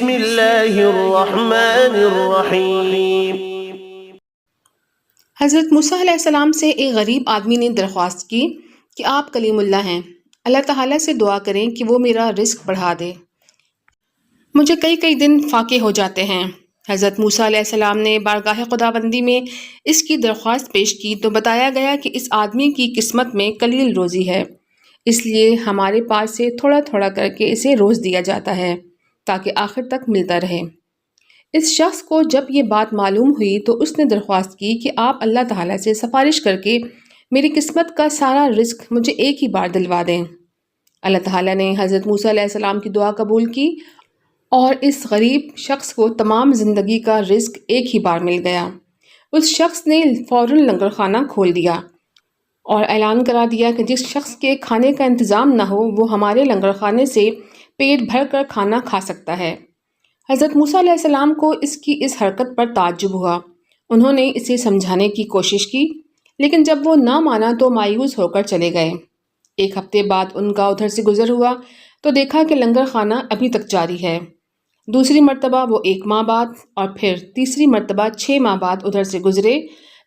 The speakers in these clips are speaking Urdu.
بسم اللہ الرحمن الرحیم۔ حضرت موسیٰ علیہ السلام سے ایک غریب آدمی نے درخواست کی کہ آپ کلیم اللہ ہیں، اللہ تعالیٰ سے دعا کریں کہ وہ میرا رزق بڑھا دے، مجھے کئی دن فاقے ہو جاتے ہیں۔ حضرت موسیٰ علیہ السلام نے بارگاہ خداوندی میں اس کی درخواست پیش کی تو بتایا گیا کہ اس آدمی کی قسمت میں قلیل روزی ہے، اس لیے ہمارے پاس سے تھوڑا تھوڑا کر کے اسے روز دیا جاتا ہے تاکہ آخر تک ملتا رہے۔ اس شخص کو جب یہ بات معلوم ہوئی تو اس نے درخواست کی کہ آپ اللہ تعالیٰ سے سفارش کر کے میری قسمت کا سارا رزق مجھے ایک ہی بار دلوا دیں۔ اللہ تعالیٰ نے حضرت موسیٰ علیہ السلام کی دعا قبول کی اور اس غریب شخص کو تمام زندگی کا رزق ایک ہی بار مل گیا۔ اس شخص نے فوراً لنگر خانہ کھول دیا اور اعلان کرا دیا کہ جس شخص کے کھانے کا انتظام نہ ہو وہ ہمارے لنگر خانے سے پیٹ بھر کر کھانا کھا سکتا ہے۔ حضرت موسیٰ علیہ السلام کو اس کی اس حرکت پر تعجب ہوا۔ انہوں نے اسے سمجھانے کی کوشش کی لیکن جب وہ نہ مانا تو مایوس ہو کر چلے گئے۔ ایک ہفتے بعد ان کا ادھر سے گزر ہوا تو دیکھا کہ لنگر خانہ ابھی تک جاری ہے۔ دوسری مرتبہ وہ 1 ماہ بعد اور پھر تیسری مرتبہ 6 ماہ بعد ادھر سے گزرے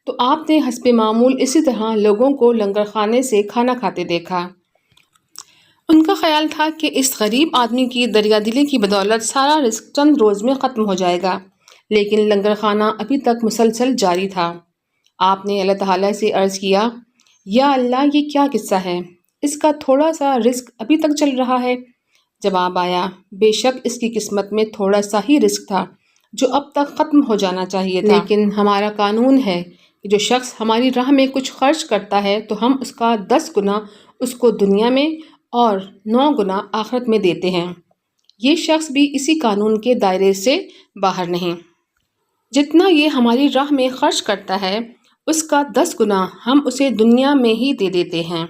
تو آپ نے حسب معمول اسی طرح لوگوں کو لنگر خانے سے کھانا کھاتے دیکھا۔ ان کا خیال تھا کہ اس غریب آدمی کی دریا دلی کی بدولت سارا رزق چند روز میں ختم ہو جائے گا، لیکن لنگر خانہ ابھی تک مسلسل جاری تھا۔ آپ نے اللہ تعالیٰ سے عرض کیا، یا اللہ یہ کیا قصہ ہے؟ اس کا تھوڑا سا رزق ابھی تک چل رہا ہے۔ جواب آیا، بے شک اس کی قسمت میں تھوڑا سا ہی رزق تھا جو اب تک ختم ہو جانا چاہیے تھا، لیکن ہمارا قانون ہے کہ جو شخص ہماری راہ میں کچھ خرچ کرتا ہے تو ہم اس کا 10 گنا اس کو دنیا میں اور 9 گنا آخرت میں دیتے ہیں۔ یہ شخص بھی اسی قانون کے دائرے سے باہر نہیں۔ جتنا یہ ہماری راہ میں خرچ کرتا ہے اس کا 10 گنا ہم اسے دنیا میں ہی دے دیتے ہیں۔